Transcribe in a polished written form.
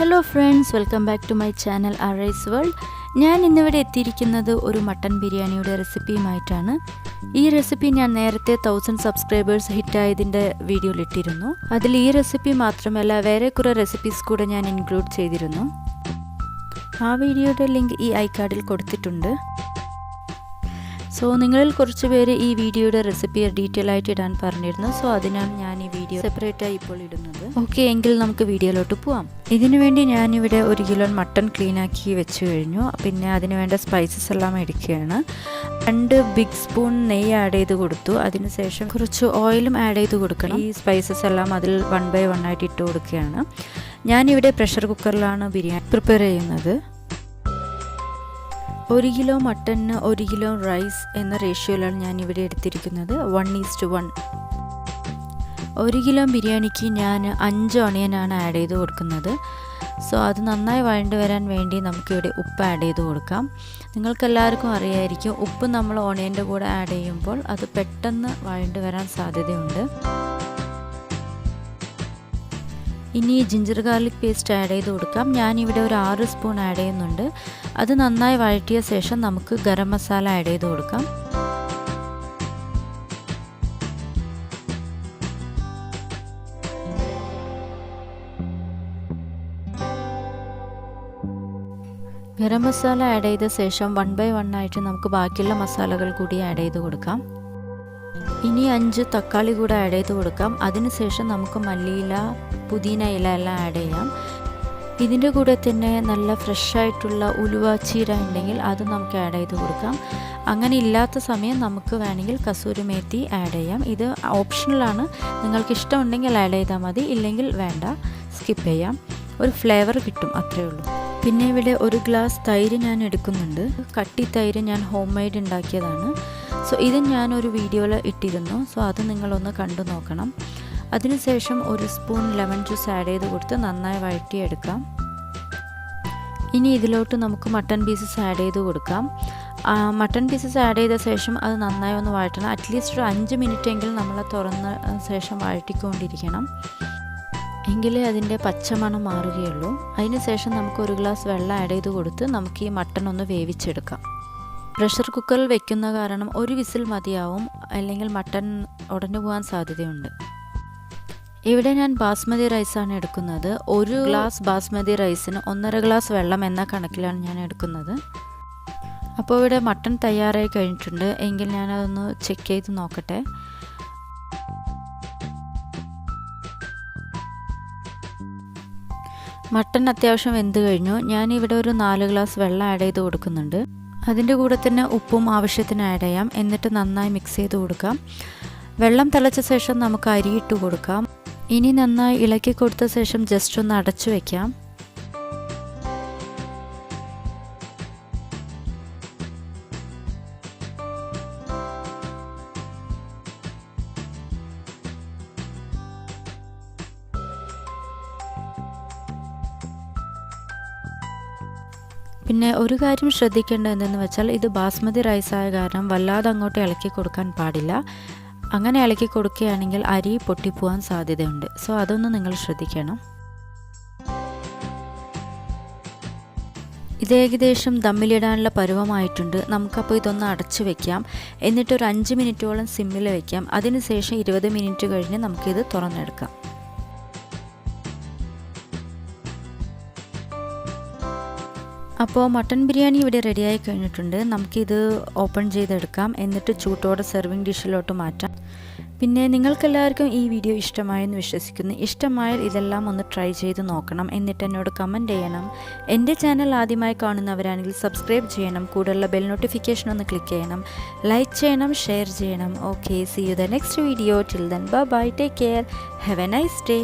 Hello friends, welcome back to my channel Aray's World. ഞാൻ ഇന്നിവിടെ എത്തിയിരിക്കുന്നത് ഒരു മട്ടൻ ബിരിയാണിയുടെ റെസിപ്പിയുമായിട്ടാണ്. ഈ റെസിപ്പി ഞാൻ നേരത്തെ 1000 സബ്സ്ക്രൈബേഴ്സ് ഹിറ്റായതിൻ്റെ വീഡിയോയിൽ ഇട്ടിരുന്നു. അതിൽ ഈ റെസിപ്പി മാത്രമല്ല വേറെ കുറേ റെസിപ്പീസ് കൂടെ ഞാൻ ഇൻക്ലൂഡ് ചെയ്തിരുന്നു. ആ വീഡിയോയുടെ ലിങ്ക് ഈ ഐ കാർഡിൽ കൊടുത്തിട്ടുണ്ട്. സോ നിങ്ങളിൽ കുറച്ച് പേര് ഈ വീഡിയോയുടെ റെസിപ്പി ഡീറ്റെയിൽ ആയിട്ട് ഇടാൻ പറഞ്ഞിരുന്നു. സോ അതിനാണ് ഞാൻ ഈ വീഡിയോ സെപ്പറേറ്റായി ഇപ്പോൾ ഇടുന്നത്. ഓക്കെ, എങ്കിൽ നമുക്ക് വീഡിയോയിലോട്ട് പോവാം. ഇതിനു വേണ്ടി ഞാനിവിടെ 1 കിലോ മട്ടൺ ക്ലീനാക്കി വെച്ച് കഴിഞ്ഞു. പിന്നെ അതിന് വേണ്ട സ്പൈസസ് എല്ലാം എടുക്കുകയാണ്. 2 ബിഗ് സ്പൂൺ നെയ്യ് ആഡ് ചെയ്ത് കൊടുത്തു. അതിനുശേഷം കുറച്ച് ഓയിലും ആഡ് ചെയ്ത് കൊടുക്കണം. ഈ സ്പൈസസ് എല്ലാം അതിൽ 1 by 1 ആയിട്ട് ഇട്ട് കൊടുക്കുകയാണ്. ഞാനിവിടെ പ്രഷർ കുക്കറിലാണ് ബിരിയാണി പ്രിപ്പയർ ചെയ്യുന്നത്. 1 കിലോ മട്ടണിന് 1 കിലോ റൈസ് എന്ന റേഷ്യോയിലാണ് ഞാൻ ഇവിടെ എടുത്തിരിക്കുന്നത്. 1:1. 1 കിലോ ബിരിയാണിക്ക് ഞാൻ 5 ഓണിയനാണ് ആഡ് ചെയ്ത് കൊടുക്കുന്നത്. സോ അത് നന്നായി വഴണ്ട് വരാൻ വേണ്ടി നമുക്കിവിടെ ഉപ്പ് ആഡ് ചെയ്ത് കൊടുക്കാം. നിങ്ങൾക്കെല്ലാവർക്കും അറിയായിരിക്കും, ഉപ്പ് നമ്മൾ ഓണിയൻ്റെ കൂടെ ആഡ് ചെയ്യുമ്പോൾ അത് പെട്ടെന്ന് വഴണ്ട് വരാൻ സാധ്യതയുണ്ട്. ഇനി ജിഞ്ചർ ഗാർലിക് പേസ്റ്റ് ആഡ് ചെയ്ത് കൊടുക്കാം. ഞാനിവിടെ ഒരു 6 സ്പൂൺ ആഡ് ചെയ്യുന്നുണ്ട്. അത് നന്നായി വഴറ്റിയ ശേഷം നമുക്ക് ഗരം മസാല ആഡ് ചെയ്ത് കൊടുക്കാം. ഗരം മസാല ആഡ് ചെയ്ത ശേഷം 1 by 1 ആയിട്ട് നമുക്ക് ബാക്കിയുള്ള മസാലകൾ കൂടി ആഡ് ചെയ്ത് കൊടുക്കാം. ഇനി 5 തക്കാളി കൂടെ ആഡ് ചെയ്ത് കൊടുക്കാം. അതിനുശേഷം നമുക്ക് മല്ലിയില, പുതിന ഇല എല്ലാം ആഡ് ചെയ്യാം. ഇതിൻ്റെ കൂടെ തന്നെ നല്ല ഫ്രഷായിട്ടുള്ള ഉലുവ ചീര ഉണ്ടെങ്കിൽ അത് നമുക്ക് ആഡ് ചെയ്ത് കൊടുക്കാം. അങ്ങനെ ഇല്ലാത്ത സമയം നമുക്ക് വേണമെങ്കിൽ കസൂരി മേത്തി ആഡ് ചെയ്യാം. ഇത് ഓപ്ഷണലാണ്, നിങ്ങൾക്ക് ഇഷ്ടമുണ്ടെങ്കിൽ ആഡ് ചെയ്താൽ മതി, ഇല്ലെങ്കിൽ വേണ്ട, സ്കിപ്പ് ചെയ്യാം. ഒരു ഫ്ലേവർ കിട്ടും, അത്രയേ ഉള്ളൂ. പിന്നെ ഇവിടെ 1 ഗ്ലാസ് തൈര് ഞാൻ എടുക്കുന്നുണ്ട്. കട്ടി തൈര് ഞാൻ ഹോം മെയ്ഡ് ഉണ്ടാക്കിയതാണ്. സോ ഇത് ഞാനൊരു വീഡിയോയിൽ ഇട്ടിരുന്നു. സോ അത് നിങ്ങളൊന്ന് കണ്ടു നോക്കണം. അതിനുശേഷം 1 സ്പൂൺ ലെമൺ ജ്യൂസ് ആഡ് ചെയ്ത് കൊടുത്ത് നന്നായി വഴറ്റിയെടുക്കാം. ഇനി ഇതിലോട്ട് നമുക്ക് മട്ടൺ പീസസ് ആഡ് ചെയ്ത് കൊടുക്കാം. മട്ടൺ പീസസ് ആഡ് ചെയ്ത ശേഷം അത് നന്നായി ഒന്ന് വഴറ്റണം. അറ്റ്ലീസ്റ്റ് ഒരു 5 മിനിറ്റ് എങ്കിലും നമ്മൾ തുറന്ന ശേഷം വഴറ്റിക്കൊണ്ടിരിക്കണം, എങ്കിലേ അതിൻ്റെ പച്ചമണം മാറുകയുള്ളൂ. അതിനുശേഷം നമുക്ക് 1 ഗ്ലാസ് വെള്ളം ആഡ് ചെയ്ത് കൊടുത്ത് നമുക്ക് ഈ മട്ടൺ ഒന്ന് വേവിച്ചെടുക്കാം. പ്രഷർ കുക്കറിൽ വെക്കുന്ന കാരണം 1 വിസിൽ മതിയാവും, അല്ലെങ്കിൽ മട്ടൺ ഉടഞ്ഞു പോകാൻ സാധ്യതയുണ്ട്. ഇവിടെ ഞാൻ ബാസ്മതി റൈസാണ് എടുക്കുന്നത്. 1 ഗ്ലാസ് ബാസ്മതി റൈസിന് 1.5 ഗ്ലാസ് വെള്ളം എന്ന കണക്കിലാണ് ഞാൻ എടുക്കുന്നത്. അപ്പോൾ ഇവിടെ മട്ടൺ തയ്യാറായി കഴിഞ്ഞിട്ടുണ്ട്. എങ്കിൽ ഞാനതൊന്ന് ചെക്ക് ചെയ്ത് നോക്കട്ടെ. മട്ടൺ അത്യാവശ്യം വെന്ത് കഴിഞ്ഞു. ഞാനിവിടെ ഒരു 4 ഗ്ലാസ് വെള്ളം ആഡ് ചെയ്ത് കൊടുക്കുന്നുണ്ട്. അതിൻ്റെ കൂടെ തന്നെ ഉപ്പും ആവശ്യത്തിന് ആഡ് ചെയ്യാം. എന്നിട്ട് നന്നായി മിക്സ് ചെയ്ത് കൊടുക്കാം. വെള്ളം തിളച്ച ശേഷം നമുക്ക് അരി ഇട്ട് കൊടുക്കാം. ഇനി നന്നായി ഇളക്കി കൊടുത്ത ശേഷം ജസ്റ്റ് ഒന്ന് അടച്ചു വയ്ക്കാം. പിന്നെ ഒരു കാര്യം ശ്രദ്ധിക്കേണ്ടത് എന്തെന്ന് വെച്ചാൽ, ഇത് ബാസ്മതി റൈസ് ആയ കാരണം വല്ലാതെ അങ്ങോട്ട് ഇളക്കി കൊടുക്കാൻ പാടില്ല. അങ്ങനെ ഇളക്കി കൊടുക്കുകയാണെങ്കിൽ അരി പൊട്ടിപ്പോവാൻ സാധ്യതയുണ്ട്. സോ അതൊന്ന് നിങ്ങൾ ശ്രദ്ധിക്കണം. ഇത് ഏകദേശം ദമ്മിലിടാനുള്ള പരുവമായിട്ടുണ്ട്. നമുക്കപ്പോൾ ഇതൊന്ന് അടച്ചു വയ്ക്കാം. എന്നിട്ടൊരു 5 മിനിറ്റോളം സിമ്മിൽ വയ്ക്കാം. അതിനുശേഷം 20 മിനിറ്റ് കഴിഞ്ഞ് നമുക്കിത് തുറന്നെടുക്കാം. അപ്പോൾ മട്ടൺ ബിരിയാണി ഇവിടെ റെഡിയായി കഴിഞ്ഞിട്ടുണ്ട്. നമുക്കിത് ഓപ്പൺ ചെയ്തെടുക്കാം. എന്നിട്ട് ചൂട്ടോടെ സെർവിങ് ഡിഷിലോട്ട് മാറ്റാം. പിന്നെ നിങ്ങൾക്കെല്ലാവർക്കും ഈ വീഡിയോ ഇഷ്ടമായെന്ന് വിശ്വസിക്കുന്നു. ഇഷ്ടമായാൽ ഇതെല്ലാം ഒന്ന് ട്രൈ ചെയ്ത് നോക്കണം. എന്നിട്ട് എന്നോട് കമൻറ്റ് ചെയ്യണം. എൻ്റെ ചാനൽ ആദ്യമായി കാണുന്നവരാണെങ്കിൽ സബ്സ്ക്രൈബ് ചെയ്യണം. കൂടെയുള്ള ബെൽ നോട്ടിഫിക്കേഷൻ ഒന്ന് ക്ലിക്ക് ചെയ്യണം. ലൈക്ക് ചെയ്യണം, ഷെയർ ചെയ്യണം. Okay, see you the next video. Till then bye bye, take care, have a nice day.